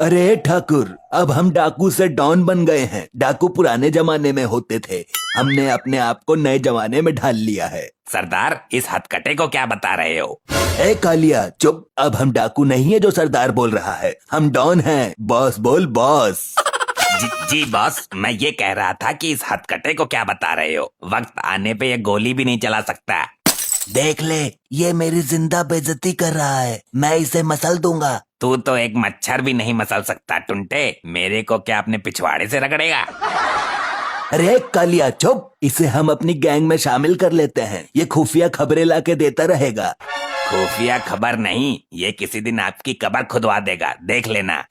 अरे ठाकुर, अब हम डाकू से डॉन बन गए हैं। डाकू पुराने जमाने में होते थे, हमने अपने आप को नए जमाने में ढाल लिया है। सरदार, इस हथकटे को क्या बता रहे हो? ए कालिया चुप, अब हम डाकू नहीं है जो सरदार बोल रहा है, हम डॉन हैं। बॉस बोल बॉस। जी बॉस, मैं ये कह रहा था कि इस हथकटे को क्या बता रहे हो? वक्त आने पे ये गोली भी नहीं चला सकता। देख ले, ये मेरी जिंदा बेइज्जती कर रहा है, मैं इसे मसल दूंगा। तू तो एक मच्छर भी नहीं मसल सकता टुंटे, मेरे को क्या अपने पिछवाड़े से रगड़ेगा? अरे कालिया चुप, इसे हम अपनी गैंग में शामिल कर लेते हैं, ये खुफिया खबरें ला के देता रहेगा। खुफिया खबर नहीं, ये किसी दिन आपकी कब्र खुदवा देगा, देख लेना।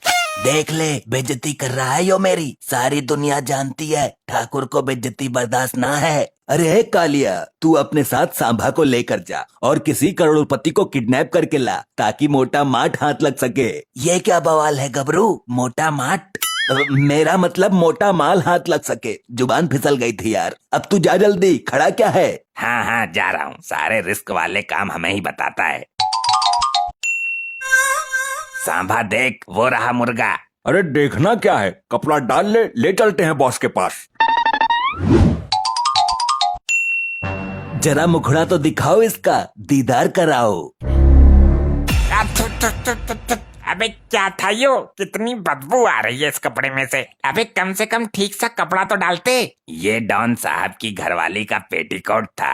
देख ले, बेइज्जती कर रहा है यो मेरी, सारी दुनिया जानती है ठाकुर को बेइज्जती बर्दाश्त ना है। अरे कालिया, तू अपने साथ सांभा को लेकर जा और किसी करोड़पति को किडनैप करके ला, ताकि मोटा माठ हाथ लग सके। ये क्या बवाल है गबरू, मोटा माठ? मेरा मतलब मोटा माल हाथ लग सके। जुबान फिसल गई थी यार, अब तू जा जल्दी, खड़ा क्या है? हाँ हाँ जा रहा हूँ, सारे रिस्क वाले काम हमें ही बताता है। सांभा देख, वो रहा मुर्गा। अरे देखना क्या है, कपड़ा डाल ले, ले चलते हैं बॉस के पास। जरा मुखड़ा तो दिखाओ इसका, दीदार कराओ। अबे क्या था यो, कितनी बदबू आ रही है इस कपड़े में से। अबे कम से कम ठीक सा कपड़ा तो डालते। ये डॉन साहब की घरवाली का पेटीकोट था।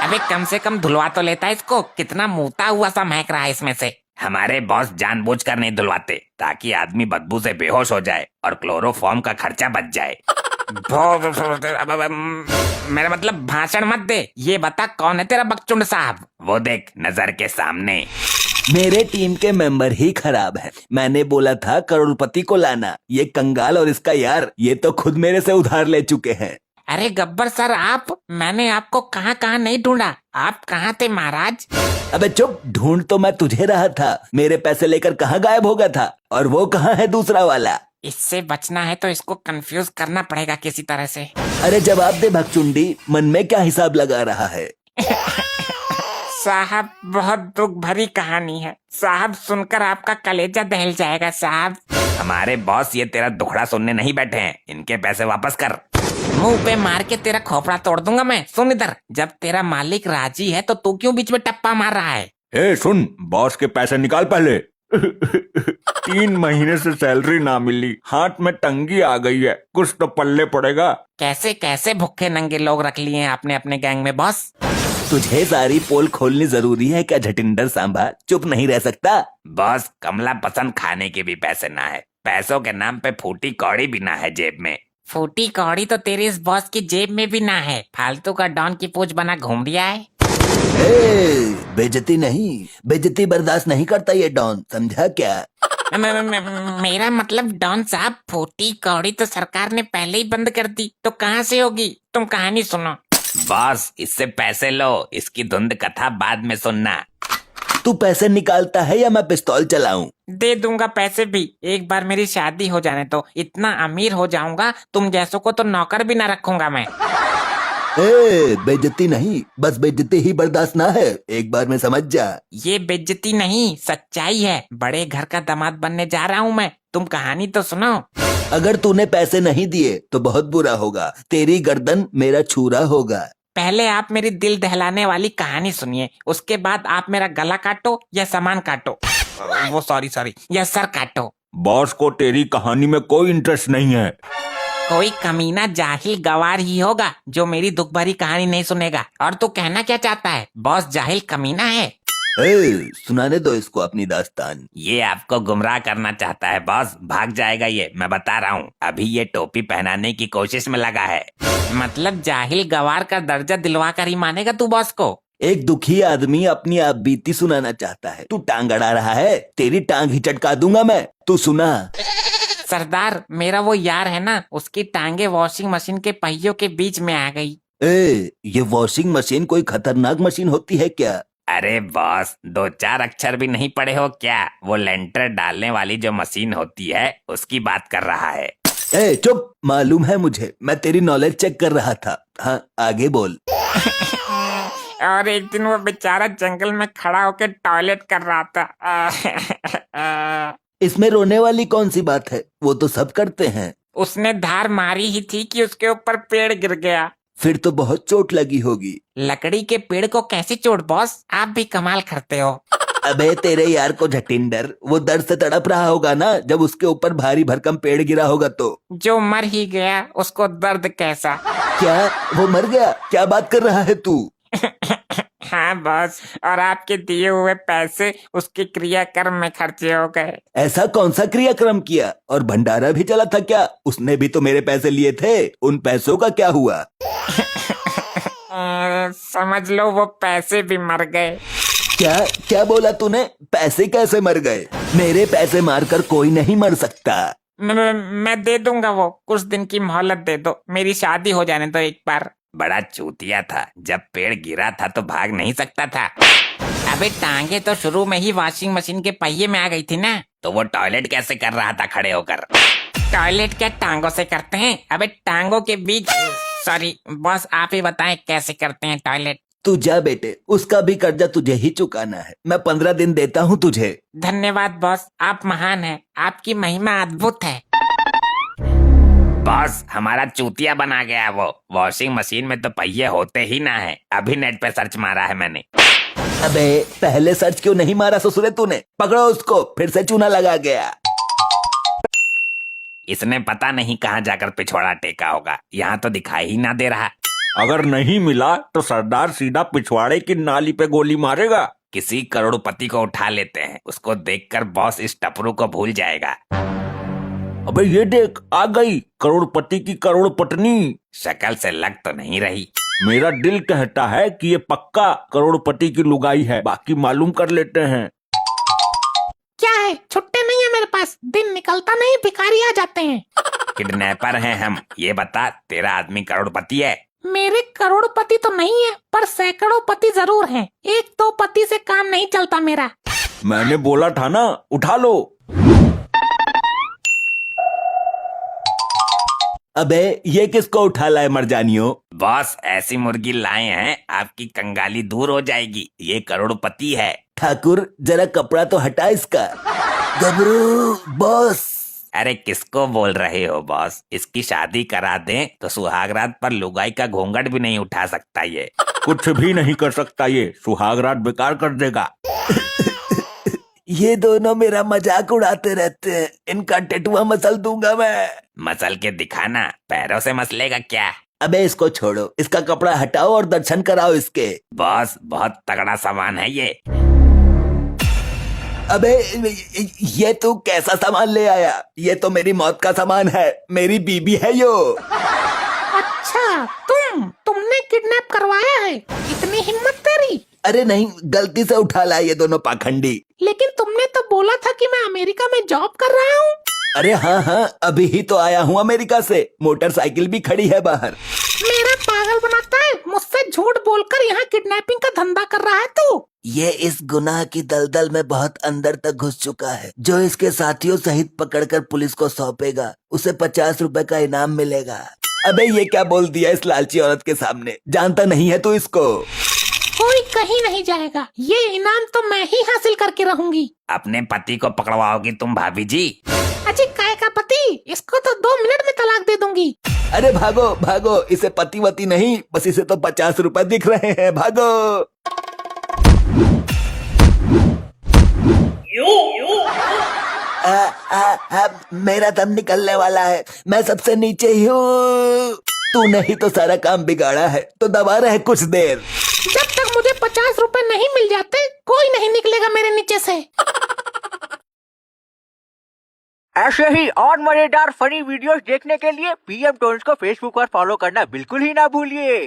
अबे कम से कम धुलवा तो लेता इसको, कितना मुता हुआ सा महक रहा है इसमें से। हमारे बॉस जानबूझकर नहीं धुलवाते, ताकि आदमी बदबू से बेहोश हो जाए और क्लोरोफॉर्म का खर्चा बच जाए। मेरा मतलब भाषण मत दे, ये बता कौन है तेरा बकचुंड साहब? वो देख नजर के सामने। मेरे टीम के मेंबर ही खराब हैं। मैंने बोला था करोड़पति को लाना, ये कंगाल और इसका यार, ये तो खुद मेरे से उधार ले चुके हैं। अरे गब्बर सर, आप, मैंने आपको कहाँ कहाँ नहीं ढूंढा, आप कहाँ थे महाराज? अबे चुप, ढूंढ तो मैं तुझे रहा था, मेरे पैसे लेकर कहाँ गायब हो गया था? और वो कहाँ है दूसरा वाला? इससे बचना है तो इसको कंफ्यूज करना पड़ेगा किसी तरह से। अरे जवाब दे भगचुंडी, मन में क्या हिसाब लगा रहा है? साहब बहुत दुख भरी कहानी है साहब, सुनकर आपका कलेजा दहल जाएगा साहब। हमारे बॉस ये तेरा दुखड़ा सुनने नहीं बैठे हैं, इनके पैसे वापस कर। मुंह पे मार के तेरा खोपड़ा तोड़ दूंगा मैं। सुन इधर, जब तेरा मालिक राजी है तो तू क्यों बीच में टप्पा मार रहा है? ए सुन, बॉस के पैसे निकाल पहले। 3 महीने से सैलरी ना मिली, हाथ में तंगी आ गई है, कुछ तो पल्ले पड़ेगा। कैसे कैसे भूखे नंगे लोग रख लिए हैं आपने अपने गैंग में बॉस? तुझे सारी पोल खोलनी जरूरी है क्या झटिंडर सांभा? चुप नहीं रह सकता? बॉस, कमला पसंद खाने के भी पैसे ना है, पैसों के नाम पे फूटी कौड़ी भी ना है जेब में। फूटी कौड़ी तो तेरे इस बॉस की जेब में भी ना है, फालतू का डॉन की पूछ बना घूम रिया है। बेइज्जती नहीं, बेइज्जती बर्दाश्त नहीं करता ये डॉन, समझा क्या? मेरा मतलब डॉन साहब, फूटी कौड़ी तो सरकार ने पहले ही बंद कर दी, तो कहाँ से होगी? तुम कहानी सुनो। बॉस, इससे पैसे लो, इसकी धुंध कथा बाद में सुनना। तू पैसे निकालता है या मैं पिस्तौल चलाऊं? दे दूंगा पैसे भी, एक बार मेरी शादी हो जाने तो इतना अमीर हो जाऊंगा, तुम जैसों को तो नौकर भी ना रखूंगा मैं। बेइज्जती नहीं, बस बेइज्जती ही बर्दाश्त ना है, एक बार में समझ जा। ये बेइज्जती नहीं, सच्चाई है। बड़े घर का दामाद बनने जा रहा हूँ मैं, तुम कहानी तो सुनो। अगर तूने पैसे नहीं दिए तो बहुत बुरा होगा, तेरी गर्दन मेरा छुरा होगा। पहले आप मेरी दिल दहलाने वाली कहानी सुनिए, उसके बाद आप मेरा गला काटो या सामान काटो, वो सॉरी या सर काटो। बॉस को तेरी कहानी में कोई इंटरेस्ट नहीं है। कोई कमीना जाहिल गवार ही होगा जो मेरी दुख भरी कहानी नहीं सुनेगा। और तू कहना क्या चाहता है, बॉस जाहिल कमीना है? सुनाने दो इसको अपनी दास्तान। ये आपको गुमराह करना चाहता है बॉस, भाग जाएगा ये, मैं बता रहा हूँ। अभी ये टोपी पहनाने की कोशिश में लगा है। मतलब जाहिल गवार का दर्जा दिलवा कर ही मानेगा तू बॉस को? एक दुखी आदमी अपनी आप बीती सुनाना चाहता है, तू टांग अड़ा रहा है, तेरी टांग ही चटका दूंगा मैं, तू सुना। सरदार, मेरा वो यार है ना, उसकी टांगे वॉशिंग मशीन के पहियों के बीच में आ गई। ये वॉशिंग मशीन कोई खतरनाक मशीन होती है क्या? अरे बॉस, 2-4 अक्षर भी नहीं पढ़े हो क्या? वो लेंटर डालने वाली जो मशीन होती है उसकी बात कर रहा है। चुप, मालूम है मुझे, मैं तेरी नॉलेज चेक कर रहा था। हाँ आगे बोल। और एक दिन वो बेचारा जंगल में खड़ा होकर टॉयलेट कर रहा था। इसमें रोने वाली कौन सी बात है, वो तो सब करते हैं। उसने धार मारी ही थी कि उसके ऊपर पेड़ गिर गया। फिर तो बहुत चोट लगी होगी। लकड़ी के पेड़ को कैसी चोट बॉस, आप भी कमाल करते हो। अबे तेरे यार को झटिंडर, वो दर्द से तड़प रहा होगा ना जब उसके ऊपर भारी भरकम पेड़ गिरा होगा तो। जो मर ही गया उसको दर्द कैसा। क्या वो मर गया? क्या बात कर रहा है तू? हाँ बॉस, और आपके दिए हुए पैसे उसके क्रियाक्रम में खर्चे हो गए। ऐसा कौन सा क्रियाक्रम किया? और भंडारा भी चला था क्या? उसने भी तो मेरे पैसे लिए थे, उन पैसों का क्या हुआ? समझ लो वो पैसे भी मर गए। क्या क्या बोला तूने? पैसे कैसे मर गए? मेरे पैसे मारकर कोई नहीं मर सकता। मैं दे दूंगा, वो कुछ दिन की मोहलत दे दो, मेरी शादी हो जाने दो एक बार। बड़ा चूतिया था, जब पेड़ गिरा था तो भाग नहीं सकता था। अबे टांगे तो शुरू में ही वॉशिंग मशीन के पहिए में आ गई थी ना। तो वो टॉयलेट कैसे कर रहा था खड़े होकर? टॉयलेट क्या टांगों से करते हैं? अबे टांगों के बीच, सॉरी बॉस आप ही बताएं कैसे करते हैं टॉयलेट। तू जा बेटे, उसका भी कर्जा तुझे ही चुकाना है। मैं 15 दिन देता हूँ तुझे। धन्यवाद बॉस, आप महान हैं, आपकी महिमा अद्भुत है। बॉस हमारा चूतिया बना गया वो। वॉशिंग मशीन में तो पहिए होते ही ना है। अभी नेट पे सर्च मारा है मैंने। अबे पहले सर्च क्यों नहीं मारा ससुरे तूने? पकड़ो उसको, फिर से चूना लगा गया। इसने पता नहीं कहाँ जाकर पिछवाड़ा टेका होगा, यहाँ तो दिखाई ही ना दे रहा। अगर नहीं मिला तो सरदार सीधा पिछवाड़े की नाली पे गोली मारेगा। किसी करोड़पति को उठा लेते हैं, उसको देखकर बॉस इस टपरू को भूल जाएगा। अबे ये देख, आ गई करोड़पति की करोड़पत्नी। शक्ल से लग तो नहीं रही। मेरा दिल कहता है कि ये पक्का करोड़पति की लुगाई है, बाकी मालूम कर लेते हैं। क्या है, छुट्टे नहीं है मेरे पास, दिन निकलता नहीं भिखारी आ जाते हैं। किडनैपर हैं हम। ये बता, तेरा आदमी करोड़पति है? मेरे करोड़पति तो नहीं है, पर सैकड़ों पति जरूर हैं। एक दो पति से काम नहीं चलता मेरा। मैंने बोला था ना, उठा लो। अबे ये किसको उठा लाए मरजानियों? बॉस ऐसी मुर्गी लाए हैं, आपकी कंगाली दूर हो जाएगी। ये करोड़पति है। ठाकुर जरा कपड़ा तो हटा इसका। गबरू बॉस। अरे किसको बोल रहे हो बॉस? इसकी शादी करा दें तो सुहागरात पर लुगाई का घूंघट भी नहीं उठा सकता ये। कुछ भी नहीं कर सकता ये, सुहागरात बेकार कर देगा। ये दोनों मेरा मजाक उड़ाते रहते हैं, इनका टेटुआ मसल दूंगा मैं। मसल के दिखाना, पैरों से मसलेगा क्या? अबे इसको छोड़ो, इसका कपड़ा हटाओ और दर्शन कराओ इसके। बॉस बहुत तगड़ा सामान है ये। अबे ये तू कैसा सामान ले आया? ये तो मेरी मौत का सामान है, मेरी बीबी है यो। अच्छा तुमने किडनैप करवाया है? इतनी हिम्मत तेरी? अरे नहीं, गलती से उठा लाए ये दोनों पाखंडी। लेकिन तुमने तो बोला था कि मैं अमेरिका में जॉब कर रहा हूँ। अरे हाँ हाँ, अभी ही तो आया हूँ अमेरिका से, मोटरसाइकिल भी खड़ी है बाहर। मेरा पागल बनाता है, मुझसे झूठ बोलकर यहाँ किडनैपिंग का धंधा कर रहा है तू। ये इस गुनाह की दलदल में बहुत अंदर तक घुस चुका है। जो इसके साथियों सहित पकड़कर पुलिस को सौंपेगा उसे 50 रुपए का इनाम मिलेगा। अबे ये क्या बोल दिया इस लालची औरत के सामने? जानता नहीं है तू इसको? कोई कहीं नहीं जाएगा, ये इनाम तो मैं ही हासिल करके रहूंगी। अपने पति को पकड़वाओगी तुम भाभी जी? अजी काय का पति? इसको तो 2 मिनट में तलाक दे दूंगी। अरे भागो भागो, इसे पति वती नहीं, बस इसे तो 50 रुपए दिख रहे हैं, भागो। मेरा दम निकलने वाला है, मैं सबसे नीचे ही हूँ। तूने ही तो सारा काम बिगाड़ा है, तो दबा रहे कुछ देर। जब तक मुझे 50 रुपए नहीं मिल जाते कोई नहीं निकलेगा मेरे नीचे से। ऐसे ही और मजेदार फनी वीडियोस देखने के लिए पीएम टोन्स को फेसबुक पर फॉलो करना बिल्कुल ही ना भूलिए।